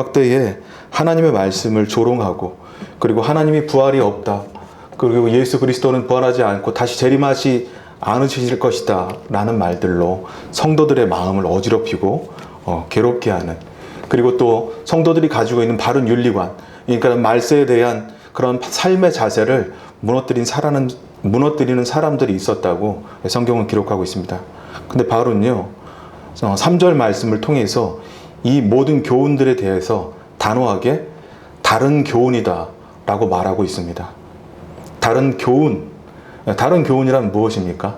때에 하나님의 말씀을 조롱하고, 그리고 하나님이 부활이 없다, 그리고 예수 그리스도는 부활하지 않고 다시 재림하지 않으실 것이다 라는 말들로 성도들의 마음을 어지럽히고 괴롭게 하는, 그리고 또 성도들이 가지고 있는 바른 윤리관, 그러니까 말세에 대한 그런 삶의 자세를 무너뜨리는 사람들이 있었다고 성경은 기록하고 있습니다. 근데 바울은요, 3절 말씀을 통해서 이 모든 교훈들에 대해서 단호하게 다른 교훈이다 라고 말하고 있습니다. 다른 교훈이란 무엇입니까?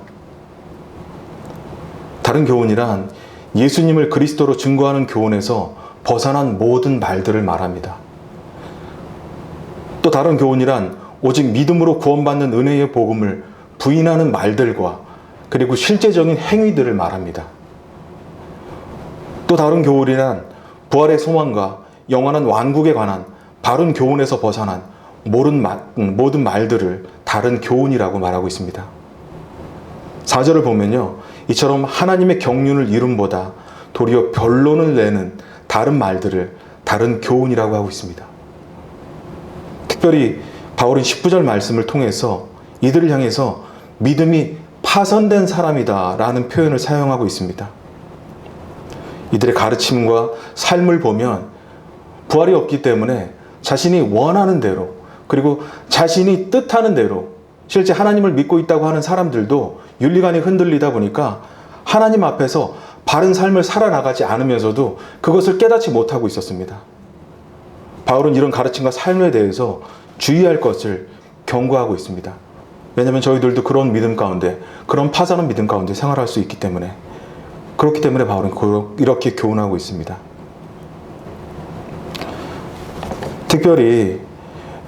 다른 교훈이란 예수님을 그리스도로 증거하는 교훈에서 벗어난 모든 말들을 말합니다. 또 다른 교훈이란 오직 믿음으로 구원받는 은혜의 복음을 부인하는 말들과 그리고 실제적인 행위들을 말합니다. 또 다른 교훈이란 부활의 소망과 영원한 왕국에 관한 바른 교훈에서 벗어난 모든 말들을 다른 교훈이라고 말하고 있습니다. 4절을 보면요, 이처럼 하나님의 경륜을 이름보다 도리어 변론을 내는 다른 말들을 다른 교훈이라고 하고 있습니다. 특별히 바울은 19절 말씀을 통해서 이들을 향해서 믿음이 파손된 사람이다 라는 표현을 사용하고 있습니다. 이들의 가르침과 삶을 보면 부활이 없기 때문에 자신이 원하는 대로, 그리고 자신이 뜻하는 대로, 실제 하나님을 믿고 있다고 하는 사람들도 윤리관이 흔들리다 보니까 하나님 앞에서 바른 삶을 살아나가지 않으면서도 그것을 깨닫지 못하고 있었습니다. 바울은 이런 가르침과 삶에 대해서 주의할 것을 경고하고 있습니다. 왜냐하면 저희들도 그런 믿음 가운데, 그런 파산한 믿음 가운데 생활할 수 있기 때문에, 그렇기 때문에 바울은 이렇게 교훈하고 있습니다. 특별히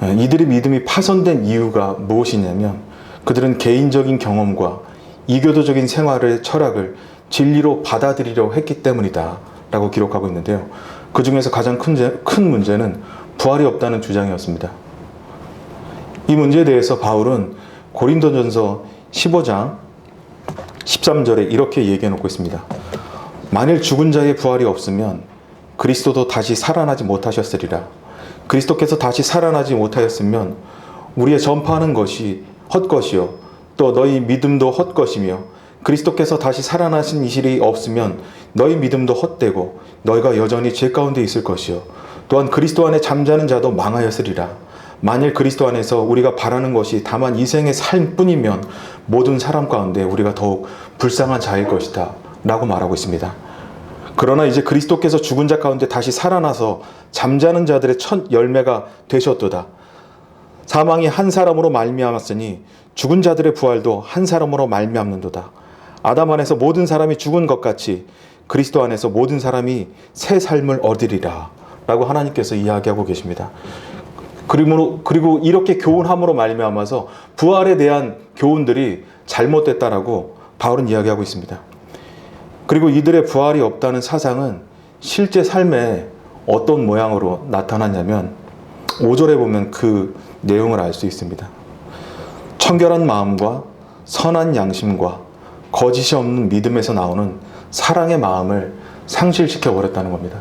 이들의 믿음이 파손된 이유가 무엇이냐면, 그들은 개인적인 경험과 이교도적인 생활의 철학을 진리로 받아들이려 했기 때문이다 라고 기록하고 있는데요, 그 중에서 가장 큰 문제는 부활이 없다는 주장이었습니다. 이 문제에 대해서 바울은 고린도전서 15장 13절에 이렇게 얘기해 놓고 있습니다. 만일 죽은 자의 부활이 없으면 그리스도도 다시 살아나지 못하셨으리라. 그리스도께서 다시 살아나지 못하였으면 우리의 전파하는 것이 헛것이요 또 너희 믿음도 헛것이며, 그리스도께서 다시 살아나신 이실이 없으면 너희 믿음도 헛되고 너희가 여전히 죄 가운데 있을 것이요 또한 그리스도 안에 잠자는 자도 망하였으리라. 만일 그리스도 안에서 우리가 바라는 것이 다만 이 생의 삶뿐이면 모든 사람 가운데 우리가 더욱 불쌍한 자일 것이다 라고 말하고 있습니다. 그러나 이제 그리스도께서 죽은 자 가운데 다시 살아나서 잠자는 자들의 첫 열매가 되셨도다. 사망이 한 사람으로 말미암았으니 죽은 자들의 부활도 한 사람으로 말미암는도다. 아담 안에서 모든 사람이 죽은 것 같이 그리스도 안에서 모든 사람이 새 삶을 얻으리라 라고 하나님께서 이야기하고 계십니다. 그리고 이렇게 교훈함으로 말미암아서 부활에 대한 교훈들이 잘못됐다라고 바울은 이야기하고 있습니다. 그리고 이들의 부활이 없다는 사상은 실제 삶에 어떤 모양으로 나타났냐면 5절에 보면 그 내용을 알 수 있습니다. 청결한 마음과 선한 양심과 거짓이 없는 믿음에서 나오는 사랑의 마음을 상실시켜 버렸다는 겁니다.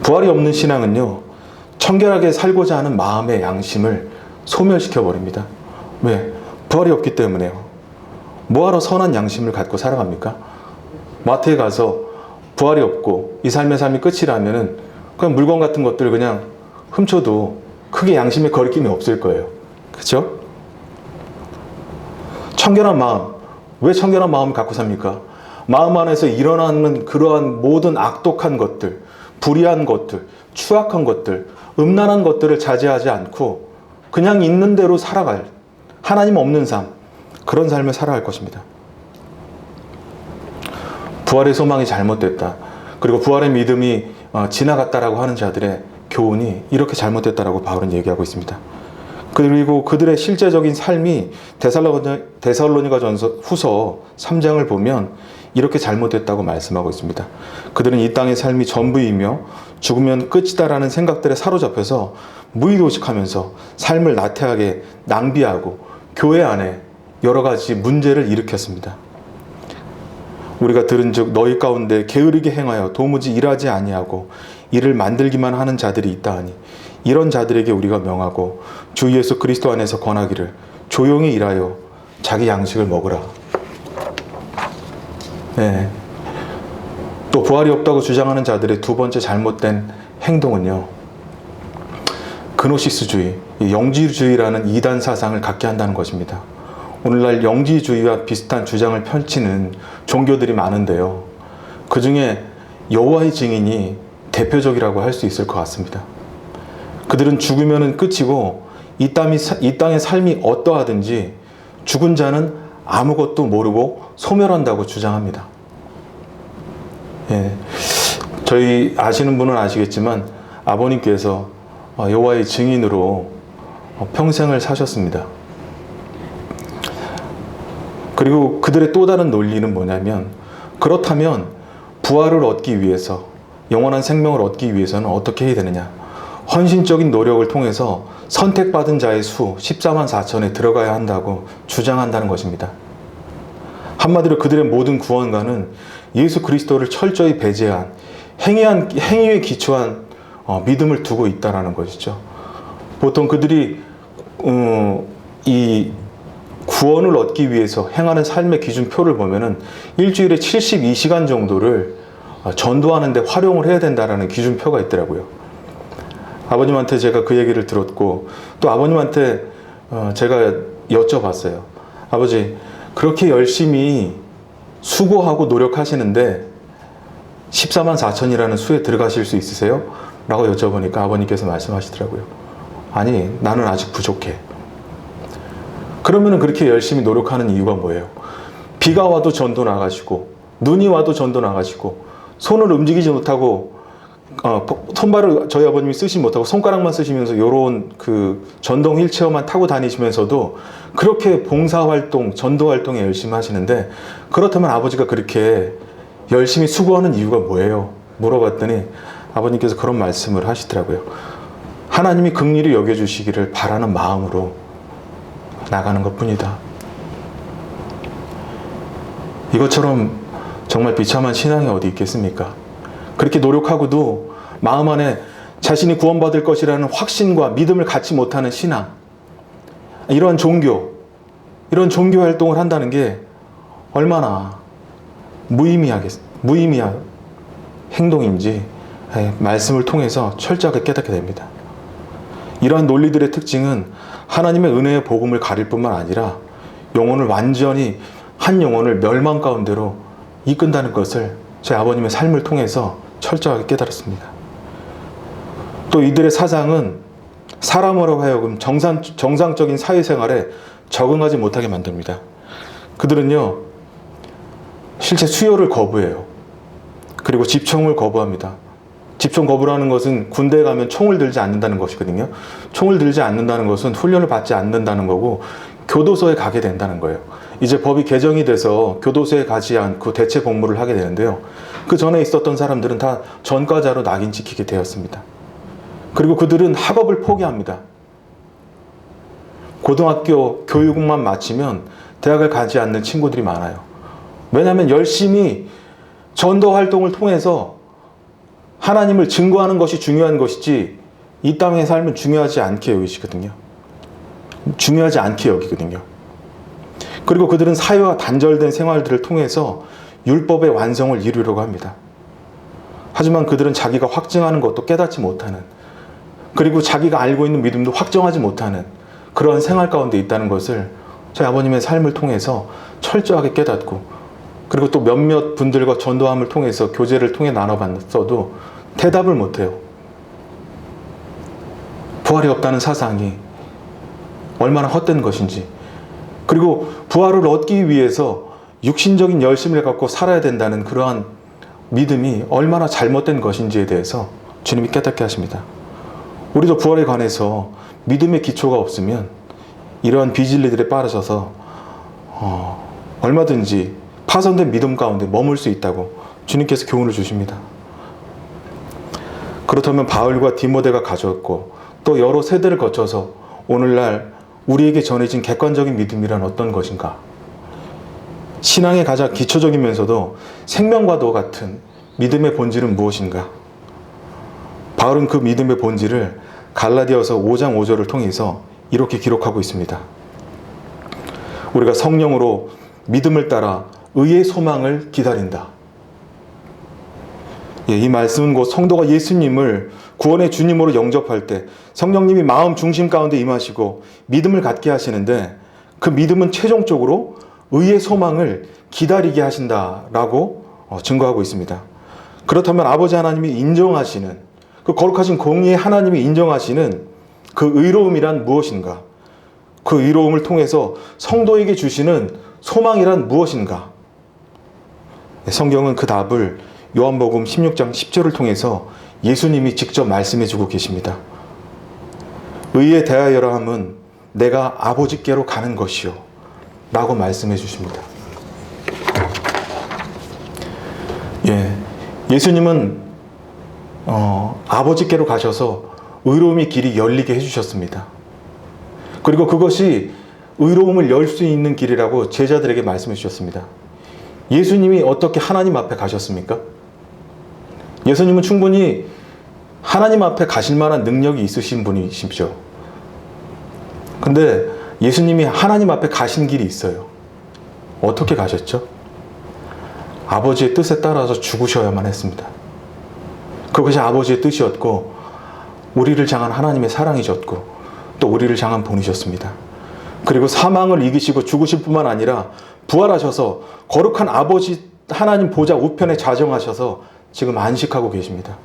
부활이 없는 신앙은요, 청결하게 살고자 하는 마음의 양심을 소멸시켜 버립니다. 왜? 부활이 없기 때문에요. 뭐하러 선한 양심을 갖고 살아갑니까? 마트에 가서 부활이 없고 이 삶이 끝이라면은 그냥 물건 같은 것들 그냥 훔쳐도 크게 양심에 거리낌이 없을 거예요. 그렇죠? 청결한 마음, 왜 청결한 마음을 갖고 삽니까? 마음 안에서 일어나는 그러한 모든 악독한 것들, 불의한 것들, 추악한 것들, 음란한 것들을 자제하지 않고 그냥 있는 대로 살아갈, 하나님 없는 삶, 그런 삶을 살아갈 것입니다. 부활의 소망이 잘못됐다, 그리고 부활의 믿음이 지나갔다라고 하는 자들의 교훈이 이렇게 잘못됐다라고 바울은 얘기하고 있습니다. 그리고 그들의 실제적인 삶이 데살로니가전서 후서 3장을 보면 이렇게 잘못됐다고 말씀하고 있습니다. 그들은 이 땅의 삶이 전부이며 죽으면 끝이다라는 생각들에 사로잡혀서 무의도식하면서 삶을 나태하게 낭비하고 교회 안에 여러 가지 문제를 일으켰습니다. 우리가 들은즉 너희 가운데 게으르게 행하여 도무지 일하지 아니하고 이를 만들기만 하는 자들이 있다 하니 이런 자들에게 우리가 명하고 주 예수 그리스도 안에서 권하기를 조용히 일하여 자기 양식을 먹으라. 네. 또 부활이 없다고 주장하는 자들의 두 번째 잘못된 행동은요, 그노시스주의, 영지주의라는 이단 사상을 갖게 한다는 것입니다. 오늘날 영지주의와 비슷한 주장을 펼치는 종교들이 많은데요, 그 중에 여호와의 증인이 대표적이라고 할 수 있을 것 같습니다. 그들은 죽으면 끝이고 이 땅의 삶이 어떠하든지 죽은 자는 아무것도 모르고 소멸한다고 주장합니다. 예, 저희 아시는 분은 아시겠지만 아버님께서 여호와의 증인으로 평생을 사셨습니다. 그리고 그들의 또 다른 논리는 뭐냐면, 그렇다면 부활을 얻기 위해서, 영원한 생명을 얻기 위해서는 어떻게 해야 되느냐? 헌신적인 노력을 통해서 선택받은 자의 수 14만 4천에 들어가야 한다고 주장한다는 것입니다. 한마디로 그들의 모든 구원과는 예수 그리스도를 철저히 배제한 행위에 기초한 믿음을 두고 있다는 것이죠. 보통 그들이 이 구원을 얻기 위해서 행하는 삶의 기준표를 보면은 일주일에 72시간 정도를 전도하는 데 활용을 해야 된다는 기준표가 있더라고요. 아버님한테 제가 그 얘기를 들었고, 또 아버님한테 제가 여쭤봤어요. 아버지, 그렇게 열심히 수고하고 노력하시는데 14만 4천이라는 수에 들어가실 수 있으세요? 라고 여쭤보니까 아버님께서 말씀하시더라고요. 아니, 나는 아직 부족해. 그러면 그렇게 열심히 노력하는 이유가 뭐예요? 비가 와도 전도 나가시고, 눈이 와도 전도 나가시고, 손을 움직이지 못하고, 손발을 저희 아버님이 쓰시지 못하고 손가락만 쓰시면서 요런 그 전동 휠체어만 타고 다니시면서도 그렇게 봉사활동, 전도활동에 열심히 하시는데, 그렇다면 아버지가 그렇게 열심히 수고하는 이유가 뭐예요? 물어봤더니 아버님께서 그런 말씀을 하시더라고요. 하나님이 긍휼히 여겨주시기를 바라는 마음으로 나가는 것뿐이다. 이것처럼 정말 비참한 신앙이 어디 있겠습니까? 그렇게 노력하고도 마음 안에 자신이 구원받을 것이라는 확신과 믿음을 갖지 못하는 신앙, 이런 종교 활동을 한다는 게 얼마나 무의미한 행동인지 말씀을 통해서 철저하게 깨닫게 됩니다. 이러한 논리들의 특징은 하나님의 은혜의 복음을 가릴 뿐만 아니라 한 영혼을 멸망 가운데로 이끈다는 것을 제 아버님의 삶을 통해서 철저하게 깨달았습니다. 또 이들의 사상은 사람으로 하여금 정상적인 사회생활에 적응하지 못하게 만듭니다. 그들은요, 실제 수요를 거부해요. 그리고 집총을 거부합니다. 집총 거부라는 것은 군대에 가면 총을 들지 않는다는 것이거든요. 총을 들지 않는다는 것은 훈련을 받지 않는다는 거고, 교도소에 가게 된다는 거예요. 이제 법이 개정이 돼서 교도소에 가지 않고 대체 복무를 하게 되는데요, 그 전에 있었던 사람들은 다 전과자로 낙인 찍히게 되었습니다. 그리고 그들은 학업을 포기합니다. 고등학교 교육만 마치면 대학을 가지 않는 친구들이 많아요. 왜냐하면 열심히 전도 활동을 통해서 하나님을 증거하는 것이 중요한 것이지, 이 땅의 삶은 중요하지 않게 여기거든요. 그리고 그들은 사회와 단절된 생활들을 통해서 율법의 완성을 이루려고 합니다. 하지만 그들은 자기가 확증하는 것도 깨닫지 못하는, 그리고 자기가 알고 있는 믿음도 확정하지 못하는 그러한 생활 가운데 있다는 것을 저희 아버님의 삶을 통해서 철저하게 깨닫고, 그리고 또 몇몇 분들과 전도함을 통해서 교제를 통해 나눠봤어도 대답을 못해요. 부활이 없다는 사상이 얼마나 헛된 것인지, 그리고 부활을 얻기 위해서 육신적인 열심을 갖고 살아야 된다는 그러한 믿음이 얼마나 잘못된 것인지에 대해서 주님이 깨닫게 하십니다. 우리도 부활에 관해서 믿음의 기초가 없으면 이러한 비진리들에 빠져서 얼마든지 파손된 믿음 가운데 머물 수 있다고 주님께서 교훈을 주십니다. 그렇다면 바울과 디모데가 가졌고 또 여러 세대를 거쳐서 오늘날 우리에게 전해진 객관적인 믿음이란 어떤 것인가? 신앙의 가장 기초적이면서도 생명과도 같은 믿음의 본질은 무엇인가? 바울은 그 믿음의 본질을 갈라디아서 5장 5절을 통해서 이렇게 기록하고 있습니다. 우리가 성령으로 믿음을 따라 의의 소망을 기다린다. 이 말씀은 곧 성도가 예수님을 구원의 주님으로 영접할 때 성령님이 마음 중심 가운데 임하시고 믿음을 갖게 하시는데, 그 믿음은 최종적으로 의의 소망을 기다리게 하신다라고 증거하고 있습니다. 그렇다면 아버지 하나님이 인정하시는, 그 거룩하신 공의의 하나님이 인정하시는 그 의로움이란 무엇인가? 그 의로움을 통해서 성도에게 주시는 소망이란 무엇인가? 성경은 그 답을 요한복음 16장 10절을 통해서 예수님이 직접 말씀해 주고 계십니다. 의에 대하여라 함은 내가 아버지께로 가는 것이요 라고 말씀해 주십니다. 예수님은 아버지께로 가셔서 의로움의 길이 열리게 해주셨습니다. 그리고 그것이 의로움을 열 수 있는 길이라고 제자들에게 말씀해 주셨습니다. 예수님이 어떻게 하나님 앞에 가셨습니까? 예수님은 충분히 하나님 앞에 가실 만한 능력이 있으신 분이십시오. 근데 예수님이 하나님 앞에 가신 길이 있어요. 어떻게 가셨죠? 아버지의 뜻에 따라서 죽으셔야만 했습니다. 그것이 아버지의 뜻이었고, 우리를 향한 하나님의 사랑이셨고, 또 우리를 향한 본이셨습니다. 그리고 사망을 이기시고 죽으실 뿐만 아니라 부활하셔서 거룩한 아버지 하나님 보좌 우편에 좌정하셔서 지금 안식하고 계십니다.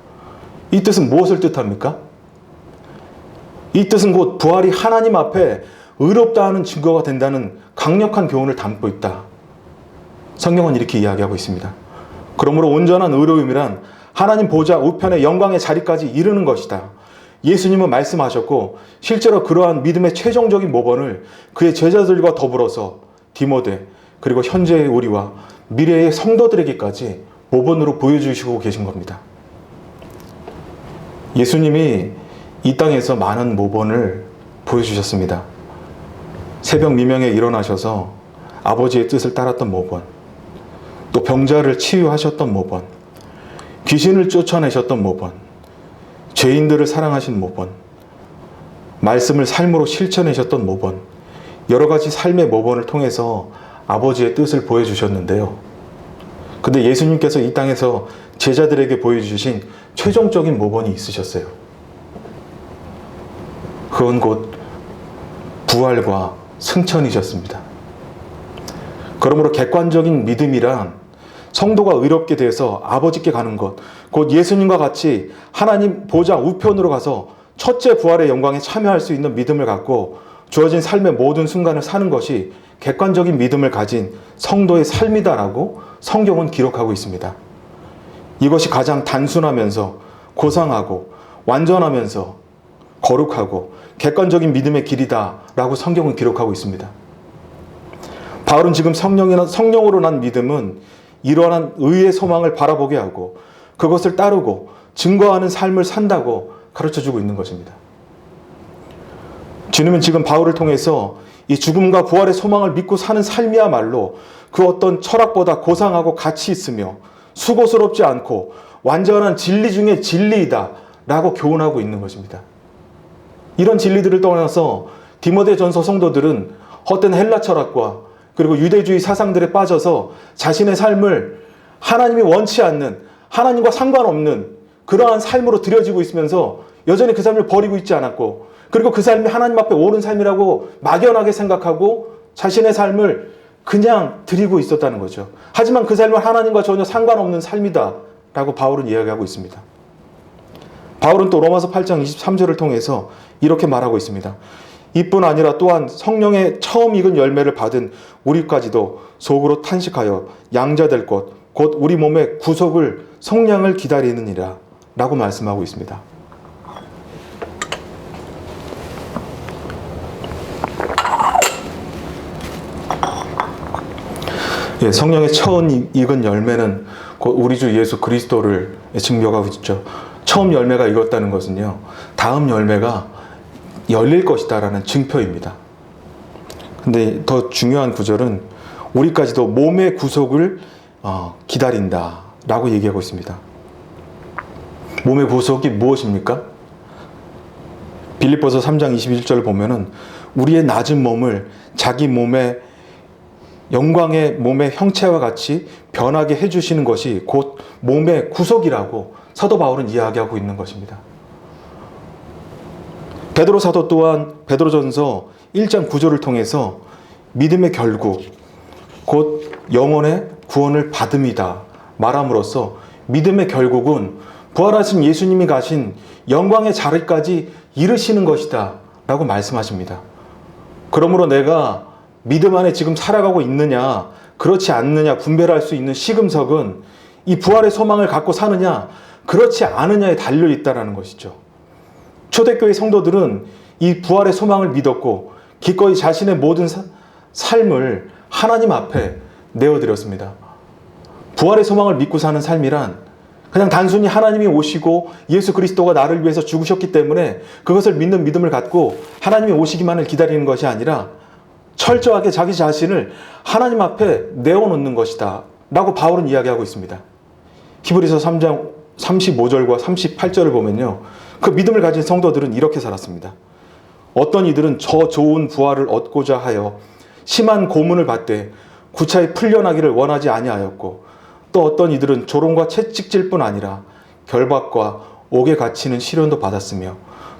이 뜻은 무엇을 뜻합니까? 이 뜻은 곧 부활이 하나님 앞에 의롭다 하는 증거가 된다는 강력한 교훈을 담고 있다. 성경은 이렇게 이야기하고 있습니다. 그러므로 온전한 의로움이란 하나님 보좌 우편의 영광의 자리까지 이르는 것이다. 예수님은 말씀하셨고, 실제로 그러한 믿음의 최종적인 모범을 그의 제자들과 더불어서 디모데, 그리고 현재의 우리와 미래의 성도들에게까지 모범으로 보여주시고 계신 겁니다. 예수님이 이 땅에서 많은 모범을 보여주셨습니다. 새벽 미명에 일어나셔서 아버지의 뜻을 따랐던 모범, 또 병자를 치유하셨던 모범, 귀신을 쫓아내셨던 모범, 죄인들을 사랑하신 모범, 말씀을 삶으로 실천하셨던 모범, 여러 가지 삶의 모범을 통해서 아버지의 뜻을 보여주셨는데요. 근데 예수님께서 이 땅에서 제자들에게 보여주신 최종적인 모범이 있으셨어요. 그건 곧 부활과 승천이셨습니다. 그러므로 객관적인 믿음이란 성도가 의롭게 돼서 아버지께 가는 것, 곧 예수님과 같이 하나님 보좌 우편으로 가서 첫째 부활의 영광에 참여할 수 있는 믿음을 갖고 주어진 삶의 모든 순간을 사는 것이 객관적인 믿음을 가진 성도의 삶이다라고 성경은 기록하고 있습니다. 이것이 가장 단순하면서 고상하고 완전하면서 거룩하고 객관적인 믿음의 길이다라고 성경은 기록하고 있습니다. 바울은 지금 성령으로 난 믿음은 이러한 의의 소망을 바라보게 하고 그것을 따르고 증거하는 삶을 산다고 가르쳐주고 있는 것입니다. 주님은 지금 바울을 통해서 이 죽음과 부활의 소망을 믿고 사는 삶이야말로 그 어떤 철학보다 고상하고 가치 있으며 수고스럽지 않고 완전한 진리 중에 진리이다 라고 교훈하고 있는 것입니다. 이런 진리들을 떠나서 디모데전서 성도들은 헛된 헬라 철학과 그리고 유대주의 사상들에 빠져서 자신의 삶을 하나님이 원치 않는, 하나님과 상관없는 그러한 삶으로 들여지고 있으면서 여전히 그 삶을 버리고 있지 않았고, 그리고 그 삶이 하나님 앞에 옳은 삶이라고 막연하게 생각하고 자신의 삶을 그냥 드리고 있었다는 거죠. 하지만 그 삶은 하나님과 전혀 상관없는 삶이다 라고 바울은 이야기하고 있습니다. 바울은 또 로마서 8장 23절을 통해서 이렇게 말하고 있습니다. 이뿐 아니라 또한 성령의 처음 익은 열매를 받은 우리까지도 속으로 탄식하여 양자될 것, 곧 우리 몸의 구속을 성량을 기다리느니라 라고 말씀하고 있습니다. 성령의 처음 익은 열매는 곧 우리 주 예수 그리스도를 증명하고 있죠. 처음 열매가 익었다는 것은요, 다음 열매가 열릴 것이다 라는 증표입니다. 근데 더 중요한 구절은 우리까지도 몸의 구속을 기다린다라고 얘기하고 있습니다. 몸의 구속이 무엇입니까? 빌립보서 3장 21절을 보면은 우리의 낮은 몸을 자기 몸의 영광의 몸의 형체와 같이 변하게 해주시는 것이 곧 몸의 구속이라고 사도 바울은 이야기하고 있는 것입니다. 베드로 사도 또한 베드로전서 1장 9절을 통해서 믿음의 결국 곧 영혼의 구원을 받음이다 말함으로써 믿음의 결국은 부활하신 예수님이 가신 영광의 자리까지 이르시는 것이다 라고 말씀하십니다. 그러므로 내가 믿음 안에 지금 살아가고 있느냐 그렇지 않느냐 분별할 수 있는 시금석은 이 부활의 소망을 갖고 사느냐 그렇지 않느냐에 달려있다는 것이죠. 초대교회 성도들은 이 부활의 소망을 믿었고 기꺼이 자신의 모든 삶을 하나님 앞에 내어드렸습니다. 부활의 소망을 믿고 사는 삶이란 그냥 단순히 하나님이 오시고 예수 그리스도가 나를 위해서 죽으셨기 때문에 그것을 믿는 믿음을 갖고 하나님이 오시기만을 기다리는 것이 아니라 철저하게 자기 자신을 하나님 앞에 내어놓는 것이다 라고 바울은 이야기하고 있습니다. 히브리서 3장 35절과 38절을 보면요, 그 믿음을 가진 성도들은 이렇게 살았습니다. 어떤 이들은 저 좋은 부활을 얻고자 하여 심한 고문을 받되 구차히 풀려나기를 원하지 아니하였고, 또 어떤 이들은 조롱과 채찍질 뿐 아니라 결박과 옥에 갇히는 시련도 받았으며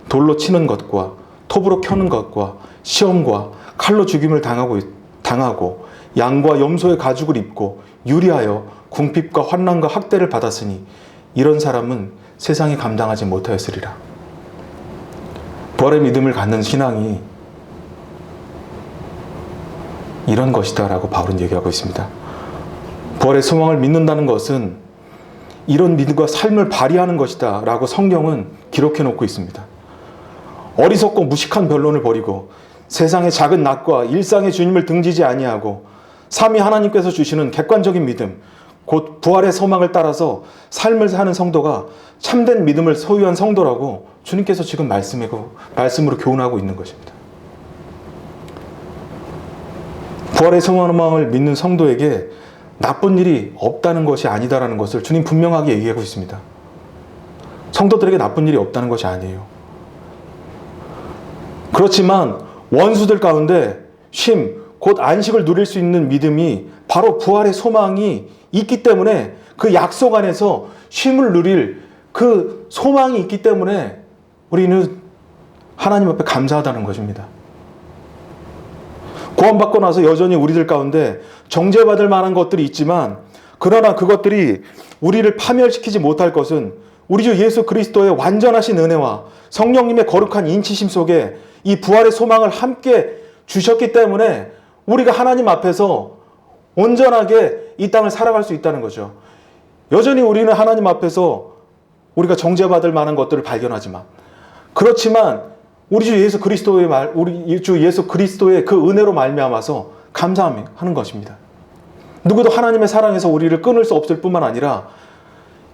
돌로 치는 것과 톱으로 켜는 것과 시험과 칼로 죽임을 당하고 양과 염소의 가죽을 입고 유리하여 궁핍과 환난과 학대를 받았으니 이런 사람은 세상에 감당하지 못하였으리라. 부활의 믿음을 갖는 신앙이 이런 것이다 라고 바울은 얘기하고 있습니다. 부활의 소망을 믿는다는 것은 이런 믿음과 삶을 발휘하는 것이다 라고 성경은 기록해 놓고 있습니다. 어리석고 무식한 변론을 버리고 세상의 작은 낯과 일상의 주님을 등지지 아니하고 삼위 하나님께서 주시는 객관적인 믿음, 곧 부활의 소망을 따라서 삶을 사는 성도가 참된 믿음을 소유한 성도라고 주님께서 지금 말씀으로 교훈하고 있는 것입니다. 부활의 소망을 믿는 성도에게 나쁜 일이 없다는 것이 아니다라는 것을 주님 분명하게 얘기하고 있습니다. 성도들에게 나쁜 일이 없다는 것이 아니에요. 그렇지만 원수들 가운데 쉼, 곧 안식을 누릴 수 있는 믿음이 바로 부활의 소망이 있기 때문에 그 약속 안에서 쉼을 누릴 그 소망이 있기 때문에 우리는 하나님 앞에 감사하다는 것입니다. 구원받고 나서 여전히 우리들 가운데 정죄받을 만한 것들이 있지만, 그러나 그것들이 우리를 파멸시키지 못할 것은 우리 주 예수 그리스도의 완전하신 은혜와 성령님의 거룩한 인치심 속에 이 부활의 소망을 함께 주셨기 때문에 우리가 하나님 앞에서 온전하게 이 땅을 살아갈 수 있다는 거죠. 여전히 우리는 하나님 앞에서 우리가 정죄받을 만한 것들을 발견하지만, 그렇지만 우리 주 예수 그리스도의 그 은혜로 말미암아서 감사하는 것입니다. 누구도 하나님의 사랑에서 우리를 끊을 수 없을 뿐만 아니라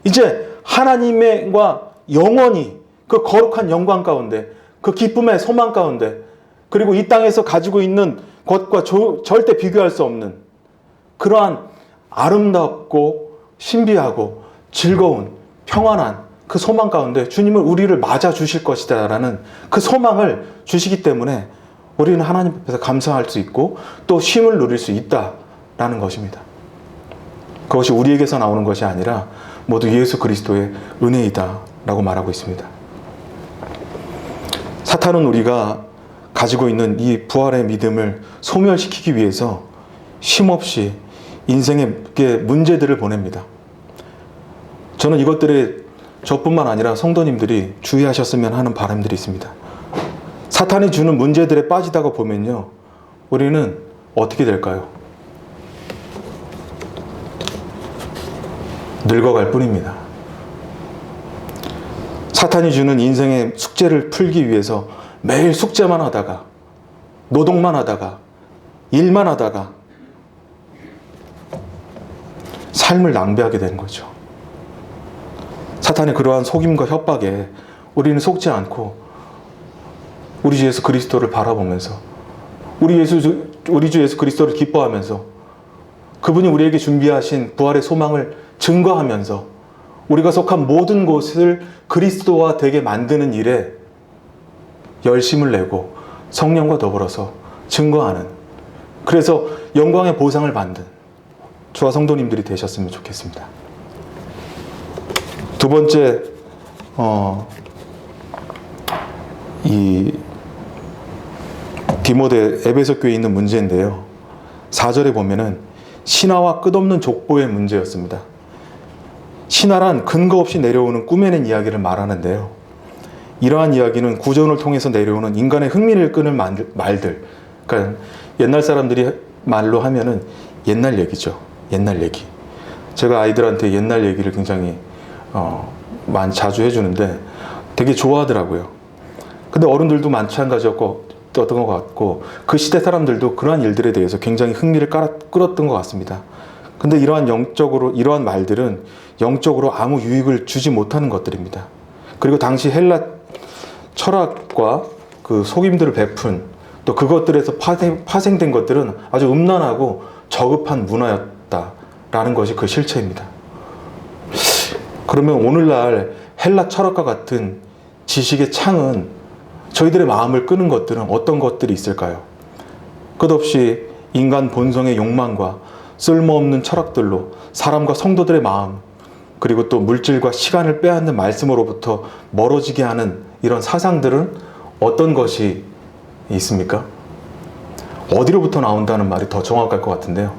이제 하나님과 영원히 그 거룩한 영광 가운데, 그 기쁨의 소망 가운데, 그리고 이 땅에서 가지고 있는 것과 절대 비교할 수 없는 그러한 아름답고 신비하고 즐거운 평안한 그 소망 가운데 주님은 우리를 맞아 주실 것이다 라는 그 소망을 주시기 때문에 우리는 하나님 앞에서 감사할 수 있고 또 쉼을 누릴 수 있다라는 것입니다. 그것이 우리에게서 나오는 것이 아니라 모두 예수 그리스도의 은혜이다 라고 말하고 있습니다. 사탄은 우리가 가지고 있는 이 부활의 믿음을 소멸시키기 위해서 쉼없이 인생의 문제들을 보냅니다. 저는 이것들에 저뿐만 아니라 성도님들이 주의하셨으면 하는 바람들이 있습니다. 사탄이 주는 문제들에 빠지다가 보면요, 우리는 어떻게 될까요? 늙어갈 뿐입니다. 사탄이 주는 인생의 숙제를 풀기 위해서 매일 숙제만 하다가, 노동만 하다가, 일만 하다가 삶을 낭비하게 되는 거죠. 사탄의 그러한 속임과 협박에 우리는 속지 않고 우리 주 예수 그리스도를 바라보면서 우리 주 예수 그리스도를 기뻐하면서 그분이 우리에게 준비하신 부활의 소망을 증거하면서 우리가 속한 모든 곳을 그리스도와 되게 만드는 일에 열심을 내고 성령과 더불어서 증거하는, 그래서 영광의 보상을 받는 저와 성도님들이 되셨으면 좋겠습니다. 두 번째, 이 디모데 에베소 교회에 있는 문제인데요. 4절에 보면은 신화와 끝없는 족보의 문제였습니다. 신화란 근거 없이 내려오는 꾸며낸 이야기를 말하는데요. 이러한 이야기는 구전을 통해서 내려오는 인간의 흥미를 끄는 말들. 그러니까 옛날 사람들이 말로 하면은 옛날 얘기죠. 옛날 얘기. 제가 아이들한테 옛날 얘기를 굉장히 많이 자주 해주는데 되게 좋아하더라고요. 근데 어른들도 마찬가지였고 어떤 것 같고 그 시대 사람들도 그러한 일들에 대해서 굉장히 흥미를 끌었던 것 같습니다. 근데 이러한 말들은 영적으로 아무 유익을 주지 못하는 것들입니다. 그리고 당시 헬라 철학과 그 속임들을 베푼 또 그것들에서 파생된 것들은 아주 음란하고 저급한 문화였다라는 것이 그 실체입니다. 그러면 오늘날 헬라 철학과 같은 지식의 창은 저희들의 마음을 끄는 것들은 어떤 것들이 있을까요? 끝없이 인간 본성의 욕망과 쓸모없는 철학들로 사람과 성도들의 마음, 그리고 또 물질과 시간을 빼앗는 말씀으로부터 멀어지게 하는 이런 사상들은 어떤 것이 있습니까? 어디로부터 나온다는 말이 더 정확할 것 같은데요.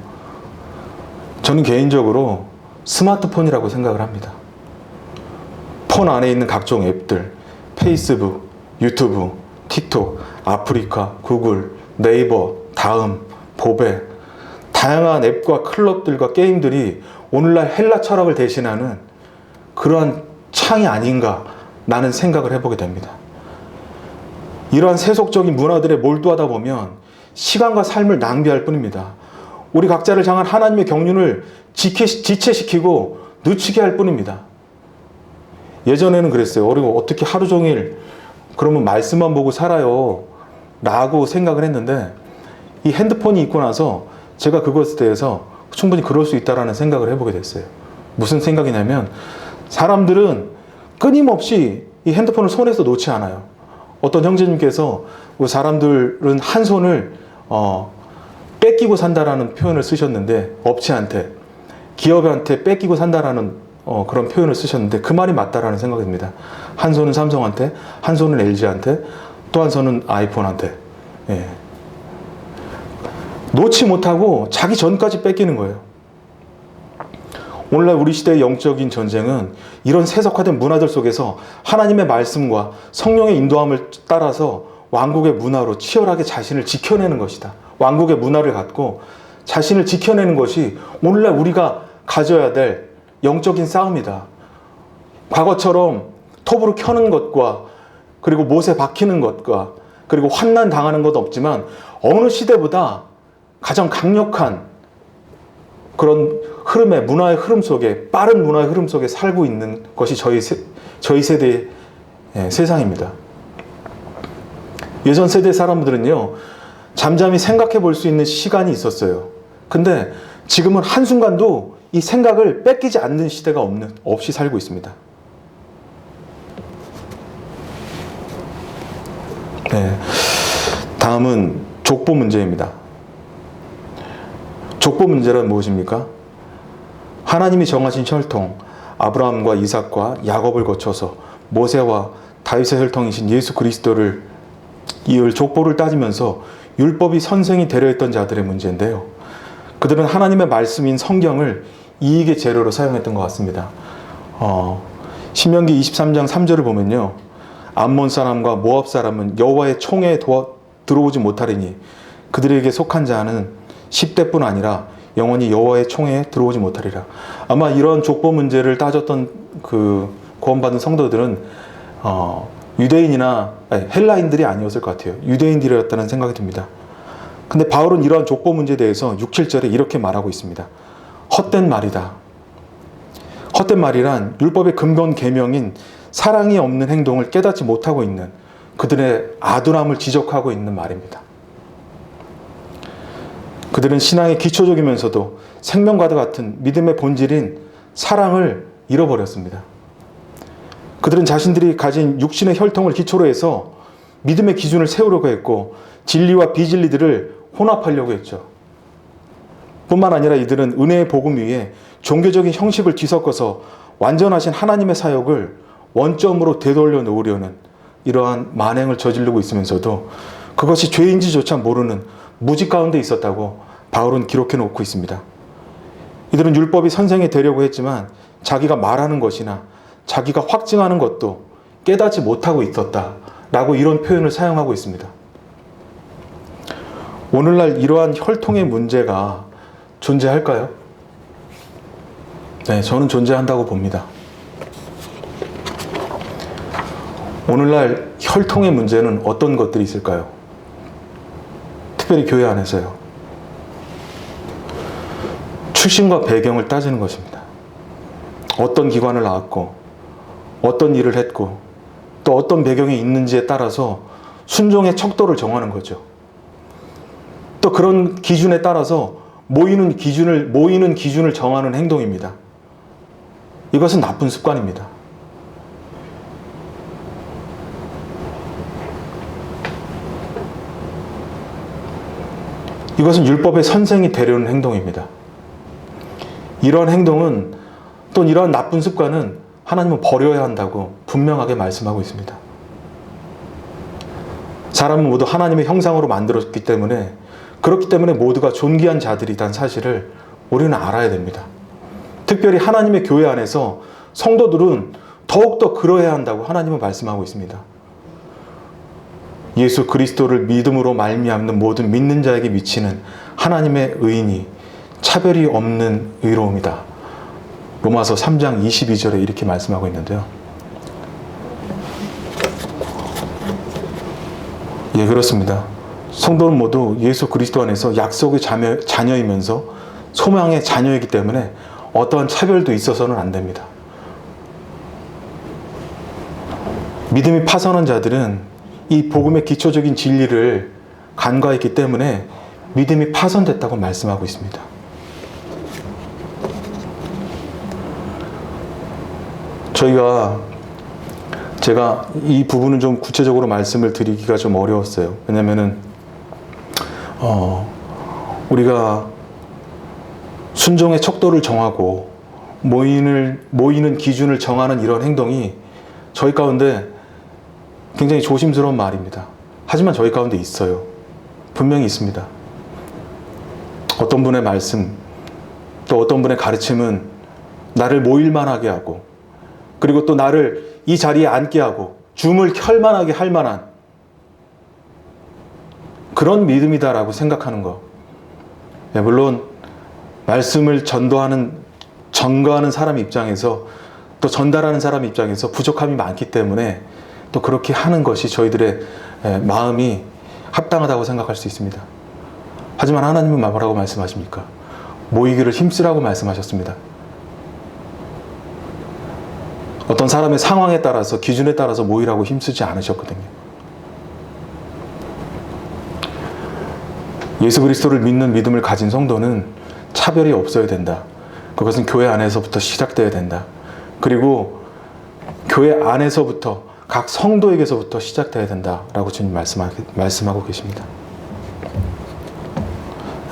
저는 개인적으로 스마트폰이라고 생각을 합니다. 폰 안에 있는 각종 앱들, 페이스북, 유튜브, 틱톡, 아프리카, 구글, 네이버, 다음, 보배, 다양한 앱과 클럽들과 게임들이 오늘날 헬라 철학을 대신하는 그러한 창이 아닌가 라는 생각을 해보게 됩니다. 이러한 세속적인 문화들에 몰두하다 보면 시간과 삶을 낭비할 뿐입니다. 우리 각자를 향한 하나님의 경륜을 지체시키고 늦추게 할 뿐입니다. 예전에는 그랬어요. 우리가 어떻게 하루 종일 그러면 말씀만 보고 살아요 라고 생각을 했는데 이 핸드폰이 있고 나서 제가 그것에 대해서 충분히 그럴 수 있다라는 생각을 해보게 됐어요. 무슨 생각이냐면 사람들은 끊임없이 이 핸드폰을 손에서 놓지 않아요. 어떤 형제님께서 사람들은 한 손을 뺏기고 산다라는 표현을 쓰셨는데, 업체한테, 기업한테 뺏기고 산다라는 그런 표현을 쓰셨는데 그 말이 맞다라는 생각이 듭니다. 한 손은 삼성한테, 한 손은 LG한테, 또 한 손은 아이폰한테. 예. 놓지 못하고 자기 전까지 뺏기는 거예요. 오늘날 우리 시대의 영적인 전쟁은 이런 세속화된 문화들 속에서 하나님의 말씀과 성령의 인도함을 따라서 왕국의 문화로 치열하게 자신을 지켜내는 것이다. 왕국의 문화를 갖고 자신을 지켜내는 것이 오늘날 우리가 가져야 될 영적인 싸움이다. 과거처럼 톱으로 켜는 것과 그리고 못에 박히는 것과 그리고 환난 당하는 것도 없지만 어느 시대보다 가장 강력한 그런 흐름의 문화의 흐름 속에, 빠른 문화의 흐름 속에 살고 있는 것이 저희 세대의 세상입니다. 예전 세대 사람들은요, 잠잠히 생각해 볼 수 있는 시간이 있었어요. 근데 지금은 한순간도 이 생각을 뺏기지 않는 시대가 없이 살고 있습니다. 네. 다음은 족보 문제입니다. 족보 문제란 무엇입니까? 하나님이 정하신 혈통, 아브라함과 이삭과 야곱을 거쳐서 모세와 다윗의 혈통이신 예수 그리스도를 이을 족보를 따지면서 율법이 선생이 되려 했던 자들의 문제인데요. 그들은 하나님의 말씀인 성경을 이익의 재료로 사용했던 것 같습니다. 신명기 23장 3절을 보면요, 암몬 사람과 모압 사람은 여호와의 총회에 들어오지 못하리니 그들에게 속한 자는 10대뿐 아니라 영원히 여호와의 총회에 들어오지 못하리라. 아마 이런 족보 문제를 따졌던 그 구원받은 성도들은 유대인이나 헬라인들이 아니었을 것 같아요. 유대인들이었다는 생각이 듭니다. 근데 바울은 이러한 족보 문제에 대해서 6, 7절에 이렇게 말하고 있습니다. 헛된 말이다. 헛된 말이란 율법의 근본 계명인 사랑이 없는 행동을 깨닫지 못하고 있는 그들의 아둔함을 지적하고 있는 말입니다. 그들은 신앙의 기초적이면서도 생명과도 같은 믿음의 본질인 사랑을 잃어버렸습니다. 그들은 자신들이 가진 육신의 혈통을 기초로 해서 믿음의 기준을 세우려고 했고 진리와 비진리들을 혼합하려고 했죠. 뿐만 아니라 이들은 은혜의 복음 위에 종교적인 형식을 뒤섞어서 완전하신 하나님의 사역을 원점으로 되돌려 놓으려는 이러한 만행을 저지르고 있으면서도 그것이 죄인지조차 모르는 무지 가운데 있었다고 바울은 기록해 놓고 있습니다. 이들은 율법이 선생이 되려고 했지만 자기가 말하는 것이나 자기가 확증하는 것도 깨닫지 못하고 있었다라고 이런 표현을 사용하고 있습니다. 오늘날 이러한 혈통의 문제가 존재할까요? 네, 저는 존재한다고 봅니다. 오늘날 혈통의 문제는 어떤 것들이 있을까요? 특별히 교회 안에서요. 출신과 배경을 따지는 것입니다. 어떤 기관을 나왔고 어떤 일을 했고 또 어떤 배경이 있는지에 따라서 순종의 척도를 정하는 거죠. 또 그런 기준에 따라서 모이는 기준을 정하는 행동입니다. 이것은 나쁜 습관입니다. 이것은 율법의 선생이 되려는 행동입니다. 이러한 행동은 또 이러한 나쁜 습관은 하나님은 버려야 한다고 분명하게 말씀하고 있습니다. 사람은 모두 하나님의 형상으로 만들었기 때문에 그렇기 때문에 모두가 존귀한 자들이란 사실을 우리는 알아야 됩니다. 특별히 하나님의 교회 안에서 성도들은 더욱더 그러해야 한다고 하나님은 말씀하고 있습니다. 예수 그리스도를 믿음으로 말미암는 모든 믿는 자에게 미치는 하나님의 의인이 차별이 없는 의로움이다. 로마서 3장 22절에 이렇게 말씀하고 있는데요. 예, 그렇습니다. 성도는 모두 예수 그리스도 안에서 약속의 자녀이면서 소망의 자녀이기 때문에 어떠한 차별도 있어서는 안 됩니다. 믿음이 파선한 자들은 이 복음의 기초적인 진리를 간과했기 때문에 믿음이 파선됐다고 말씀하고 있습니다. 제가 이 부분은 좀 구체적으로 말씀을 드리기가 좀 어려웠어요. 왜냐면은 우리가 순종의 척도를 정하고 모이는 기준을 정하는 이런 행동이 저희 가운데 굉장히 조심스러운 말입니다. 하지만 저희 가운데 있어요. 분명히 있습니다. 어떤 분의 말씀, 또 어떤 분의 가르침은 나를 모일만 하게 하고, 그리고 또 나를 이 자리에 앉게 하고 줌을 켤만하게 할 만한 그런 믿음이다라고 생각하는 거. 네, 물론 말씀을 전가하는 사람 입장에서 또 전달하는 사람 입장에서 부족함이 많기 때문에 또 그렇게 하는 것이 저희들의 마음이 합당하다고 생각할 수 있습니다. 하지만 하나님은 뭐라고 말씀하십니까? 모이기를 힘쓰라고 말씀하셨습니다. 어떤 사람의 상황에 따라서 기준에 따라서 모이라고 힘쓰지 않으셨거든요. 예수 그리스도를 믿는 믿음을 가진 성도는 차별이 없어야 된다. 그것은 교회 안에서부터 시작돼야 된다. 그리고 교회 안에서부터 각 성도에게서부터 시작돼야 된다라고 주님 말씀하고 계십니다.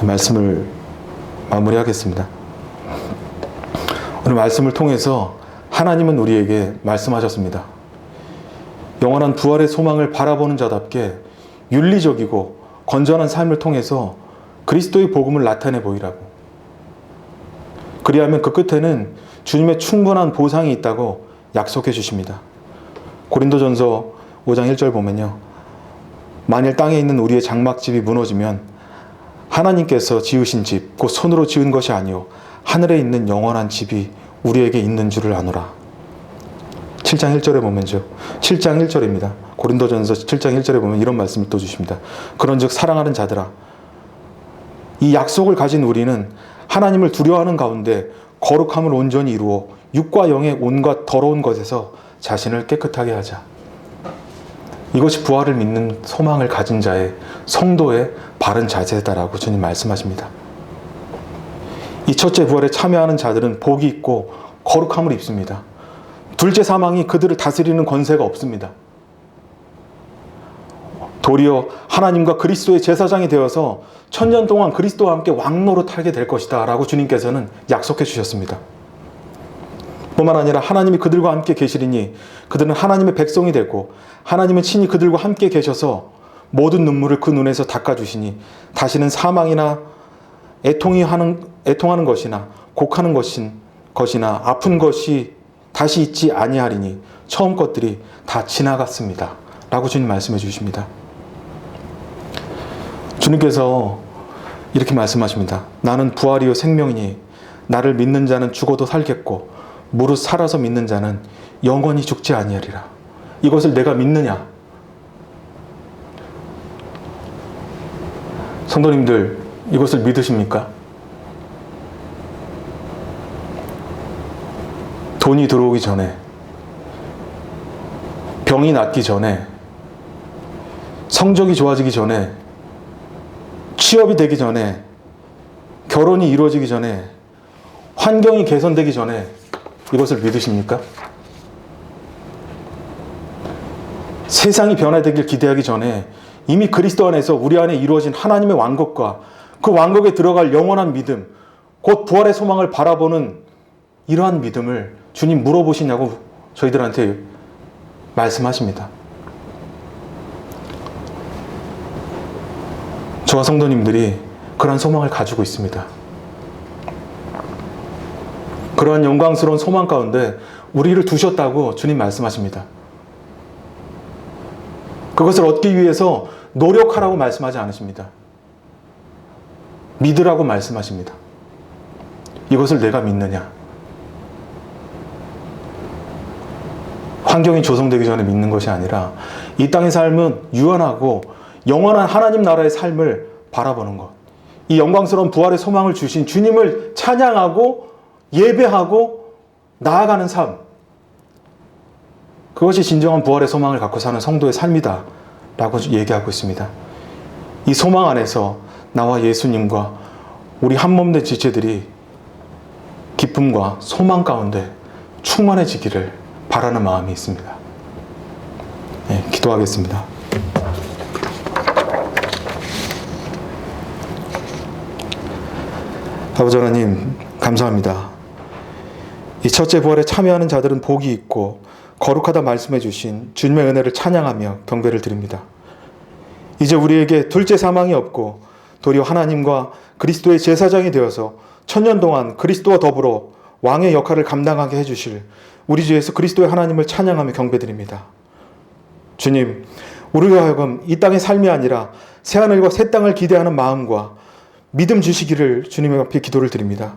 말씀을 마무리하겠습니다. 오늘 말씀을 통해서 하나님은 우리에게 말씀하셨습니다. 영원한 부활의 소망을 바라보는 자답게 윤리적이고 건전한 삶을 통해서 그리스도의 복음을 나타내 보이라고. 그리하면 그 끝에는 주님의 충분한 보상이 있다고 약속해 주십니다. 고린도전서 5장 1절 보면요. 만일 땅에 있는 우리의 장막집이 무너지면 하나님께서 지으신 집, 곧 손으로 지은 것이 아니요 하늘에 있는 영원한 집이 우리에게 있는 줄을 아노라. 7장 1절에 보면죠. 7장 1절입니다. 고린도전서 7장 1절에 보면 이런 말씀을 또 주십니다. 그런즉 사랑하는 자들아, 이 약속을 가진 우리는 하나님을 두려워하는 가운데 거룩함을 온전히 이루어 육과 영의 온갖 더러운 것에서 자신을 깨끗하게 하자. 이것이 부활을 믿는 소망을 가진 자의 성도의 바른 자세다라고 주님 말씀하십니다. 이 첫째 부활에 참여하는 자들은 복이 있고 거룩함을 입습니다. 둘째 사망이 그들을 다스리는 권세가 없습니다. 도리어 하나님과 그리스도의 제사장이 되어서 천년 동안 그리스도와 함께 왕노릇 하게 될 것이다 라고 주님께서는 약속해 주셨습니다. 뿐만 아니라 하나님이 그들과 함께 계시리니 그들은 하나님의 백성이 되고 하나님은 친히 그들과 함께 계셔서 모든 눈물을 그 눈에서 닦아주시니 다시는 사망이나 애통하는 것이나 곡하는 것이나 아픈 것이 다시 있지 아니하리니 처음 것들이 다 지나갔습니다 라고 주님 말씀해 주십니다. 주님께서 이렇게 말씀하십니다. 나는 부활이요 생명이니 나를 믿는 자는 죽어도 살겠고 무릇 살아서 믿는 자는 영원히 죽지 아니하리라. 이것을 내가 믿느냐? 성도님들, 이것을 믿으십니까? 돈이 들어오기 전에, 병이 낫기 전에, 성적이 좋아지기 전에, 취업이 되기 전에, 결혼이 이루어지기 전에, 환경이 개선되기 전에 이것을 믿으십니까? 세상이 변화되길 기대하기 전에 이미 그리스도 안에서 우리 안에 이루어진 하나님의 왕국과 그 왕국에 들어갈 영원한 믿음, 곧 부활의 소망을 바라보는 이러한 믿음을 주님 물어보시냐고 저희들한테 말씀하십니다. 저와 성도님들이 그러한 소망을 가지고 있습니다. 그러한 영광스러운 소망 가운데 우리를 두셨다고 주님 말씀하십니다. 그것을 얻기 위해서 노력하라고 말씀하지 않으십니다. 믿으라고 말씀하십니다. 이것을 내가 믿느냐? 환경이 조성되기 전에 믿는 것이 아니라 이 땅의 삶은 유한하고 영원한 하나님 나라의 삶을 바라보는 것. 이 영광스러운 부활의 소망을 주신 주님을 찬양하고 예배하고 나아가는 삶. 그것이 진정한 부활의 소망을 갖고 사는 성도의 삶이다 라고 얘기하고 있습니다. 이 소망 안에서 나와 예수님과 우리 한몸된 지체들이 기쁨과 소망 가운데 충만해지기를 바라는 마음이 있습니다. 네, 기도하겠습니다. 아버지 하나님, 감사합니다. 이 첫째 부활에 참여하는 자들은 복이 있고 거룩하다 말씀해 주신 주님의 은혜를 찬양하며 경배를 드립니다. 이제 우리에게 둘째 사망이 없고 도리어 하나님과 그리스도의 제사장이 되어서 천년 동안 그리스도와 더불어 왕의 역할을 감당하게 해주실 우리 주 예수 그리스도의 하나님을 찬양하며 경배드립니다. 주님, 우리로 하여금 이 땅의 삶이 아니라 새하늘과 새 땅을 기대하는 마음과 믿음 주시기를 주님 앞에 기도를 드립니다.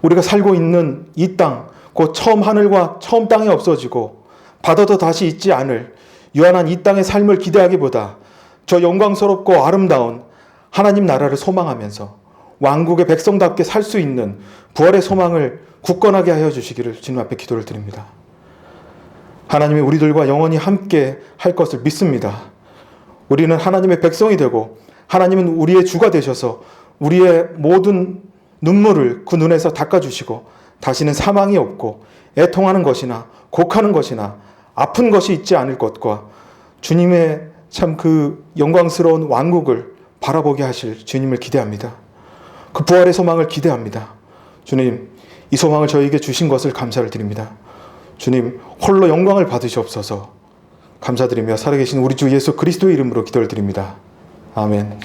우리가 살고 있는 이 땅, 곧 처음 하늘과 처음 땅이 없어지고 바다도 다시 있지 않을 유한한 이 땅의 삶을 기대하기보다 저 영광스럽고 아름다운 하나님 나라를 소망하면서 왕국의 백성답게 살 수 있는 부활의 소망을 굳건하게 하여 주시기를 주님 앞에 기도를 드립니다. 하나님이 우리들과 영원히 함께 할 것을 믿습니다. 우리는 하나님의 백성이 되고 하나님은 우리의 주가 되셔서 우리의 모든 눈물을 그 눈에서 닦아주시고 다시는 사망이 없고 애통하는 것이나 곡하는 것이나 아픈 것이 있지 않을 것과 주님의 참 그 영광스러운 왕국을 바라보게 하실 주님을 기대합니다. 그 부활의 소망을 기대합니다. 주님, 이 소망을 저희에게 주신 것을 감사를 드립니다. 주님, 홀로 영광을 받으시옵소서. 감사드리며 살아계신 우리 주 예수 그리스도의 이름으로 기도를 드립니다. 아멘.